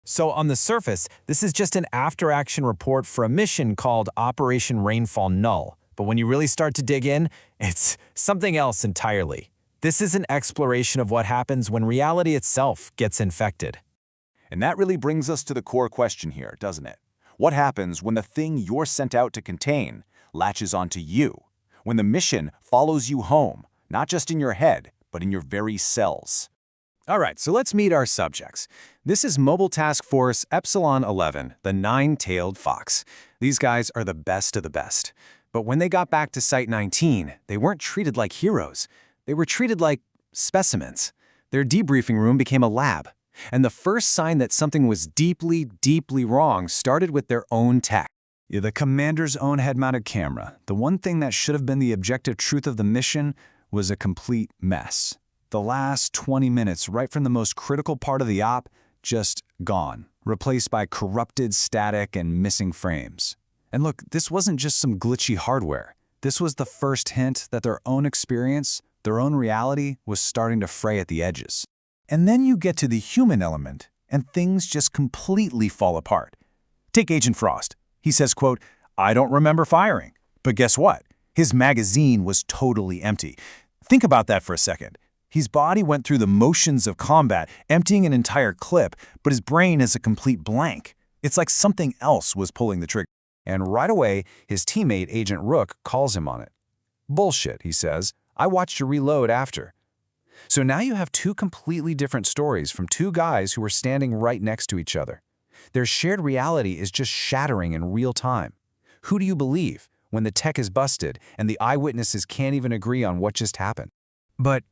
So on the surface, this is just an after-action report for a mission called Operation Rainfall Null. But when you really start to dig in, it's something else entirely. This is an exploration of what happens when reality itself gets infected. And that really brings us to the core question here, doesn't it? What happens when the thing you're sent out to contain latches onto you? When the mission follows you home, not just in your head, but in your very cells? All right, so let's meet our subjects. This is Mobile Task Force Epsilon 11, the nine-tailed fox. These guys are the best of the best. But when they got back to Site 19, they weren't treated like heroes. They were treated like specimens. Their debriefing room became a lab. And the first sign that something was deeply, deeply wrong started with their own tech. The commander's own head-mounted camera, the one thing that should have been the objective truth of the mission, was a complete mess. The last 20 minutes, right from the most critical part of the op, just gone, replaced by corrupted static and missing frames. And look, this wasn't just some glitchy hardware. This was the first hint that their own experience, their own reality, was starting to fray at the edges. And then you get to the human element, and things just completely fall apart. Take Agent Frost. He says, quote, "I don't remember firing." But guess what? His magazine was totally empty. Think about that for a second. His body went through the motions of combat, emptying an entire clip, but his brain is a complete blank. It's like something else was pulling the trigger. And right away, his teammate, Agent Rook, calls him on it. "Bullshit," he says. "I watched you reload after." So now you have two completely different stories from two guys who were standing right next to each other. Their shared reality is just shattering in real time. Who do you believe when the tech is busted and the eyewitnesses can't even agree on what just happened? But,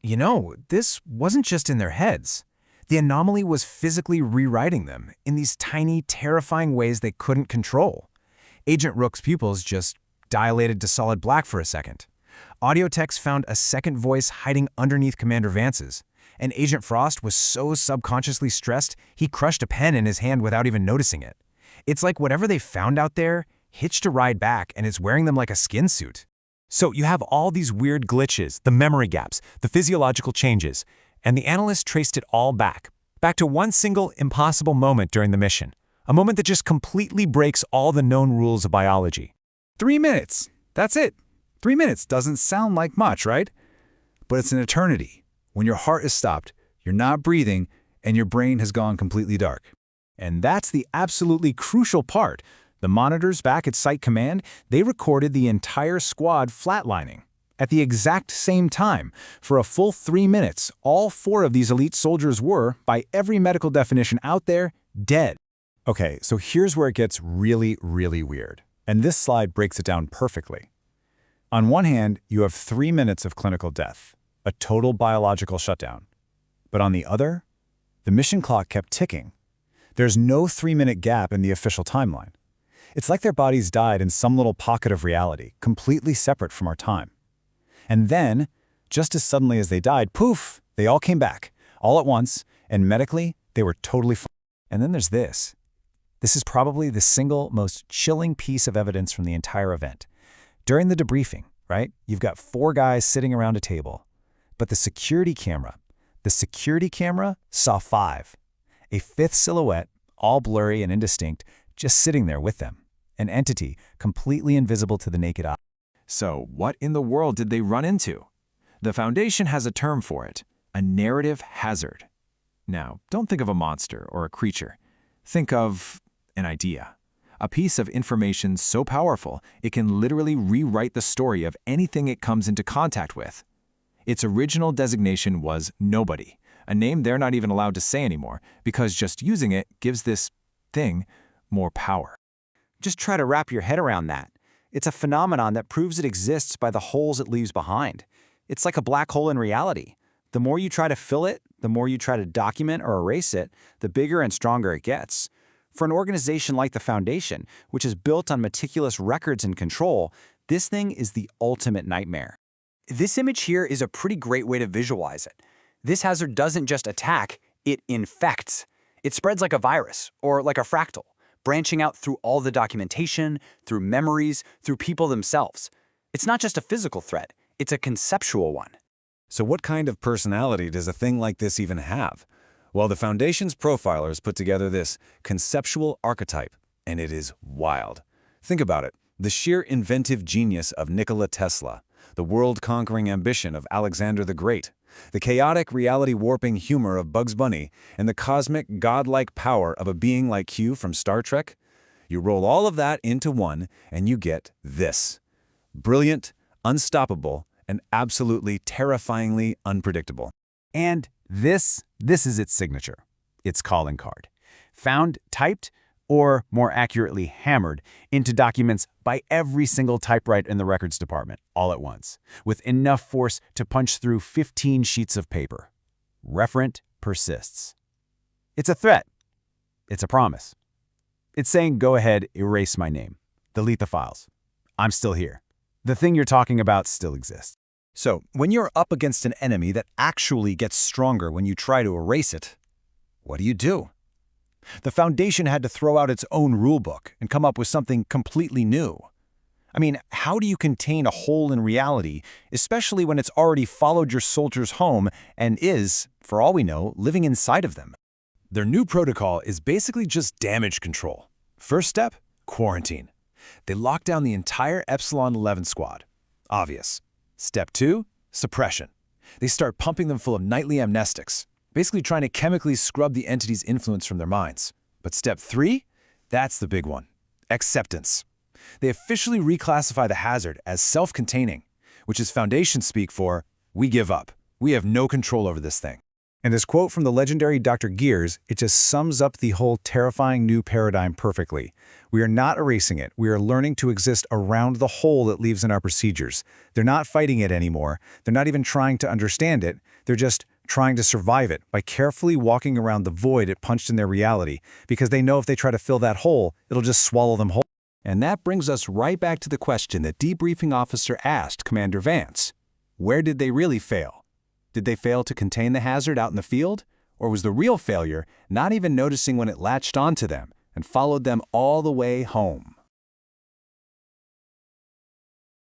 this wasn't just in their heads. The anomaly was physically rewriting them in these tiny, terrifying ways they couldn't control. Agent Rook's pupils just dilated to solid black for a second. Audio techs found a second voice hiding underneath Commander Vance's, and Agent Frost was so subconsciously stressed he crushed a pen in his hand without even noticing it. It's like whatever they found out there hitched a ride back and it's wearing them like a skin suit. So you have all these weird glitches, the memory gaps, the physiological changes, and the analyst traced it all back to one single impossible moment during the mission, a moment that just completely breaks all the known rules of biology. 3 minutes. That's it. 3 minutes doesn't sound like much, right? But it's an eternity. When your heart is stopped, you're not breathing, and your brain has gone completely dark. And that's the absolutely crucial part. The monitors back at Site Command, they recorded the entire squad flatlining. At the exact same time, for a full 3 minutes, all 4 of these elite soldiers were, by every medical definition out there, dead. Okay, so here's where it gets really, really weird. And this slide breaks it down perfectly. On one hand, you have 3 minutes of clinical death, a total biological shutdown. But on the other, the mission clock kept ticking. There's no 3-minute gap in the official timeline. It's like their bodies died in some little pocket of reality, completely separate from our time. And then, just as suddenly as they died, poof, they all came back, all at once, and medically, they were totally fine. And then there's this. This is probably the single most chilling piece of evidence from the entire event. During the debriefing, right, you've got 4 guys sitting around a table, but the security camera saw 5. A 5th silhouette, all blurry and indistinct, just sitting there with them, an entity completely invisible to the naked eye. So what in the world did they run into? The Foundation has a term for it, a narrative hazard. Now, don't think of a monster or a creature. Think of an idea. A piece of information so powerful it can literally rewrite the story of anything it comes into contact with. Its original designation was Nobody, a name they're not even allowed to say anymore because just using it gives this thing more power. Just try to wrap your head around that. It's a phenomenon that proves it exists by the holes it leaves behind. It's like a black hole in reality. The more you try to fill it, the more you try to document or erase it, the bigger and stronger it gets. For an organization like the Foundation, which is built on meticulous records and control, this thing is the ultimate nightmare. This image here is a pretty great way to visualize it. This hazard doesn't just attack, it infects. It spreads like a virus, or like a fractal, branching out through all the documentation, through memories, through people themselves. It's not just a physical threat, it's a conceptual one. So what kind of personality does a thing like this even have? Well, the Foundation's profilers put together this conceptual archetype, and it is wild. Think about it. The sheer inventive genius of Nikola Tesla, the world-conquering ambition of Alexander the Great, the chaotic reality-warping humor of Bugs Bunny, and the cosmic, godlike power of a being like Q from Star Trek. You roll all of that into one, and you get this. Brilliant, unstoppable, and absolutely terrifyingly unpredictable. And this is its signature, its calling card. Found typed, or more accurately hammered, into documents by every single typewriter in the records department, all at once, with enough force to punch through 15 sheets of paper. Referent persists. It's a threat. It's a promise. It's saying, go ahead, erase my name. Delete the files. I'm still here. The thing you're talking about still exists. So, when you're up against an enemy that actually gets stronger when you try to erase it, what do? The Foundation had to throw out its own rulebook and come up with something completely new. I mean, how do you contain a hole in reality, especially when it's already followed your soldiers home and is, for all we know, living inside of them? Their new protocol is basically just damage control. First step, quarantine. They lock down the entire Epsilon 11 squad. Obvious. Step 2, suppression. They start pumping them full of nightly amnestics, basically trying to chemically scrub the entity's influence from their minds. But step 3, that's the big one, acceptance. They officially reclassify the hazard as self-containing, which is Foundation speak for, we give up. We have no control over this thing. And this quote from the legendary Dr. Gears, it just sums up the whole terrifying new paradigm perfectly. We are not erasing it. We are learning to exist around the hole it leaves in our procedures. They're not fighting it anymore. They're not even trying to understand it. They're just trying to survive it by carefully walking around the void it punched in their reality, because they know if they try to fill that hole, it'll just swallow them whole. And that brings us right back to the question that debriefing officer asked Commander Vance. Where did they really fail? Did they fail to contain the hazard out in the field? Or was the real failure not even noticing when it latched onto them and followed them all the way home?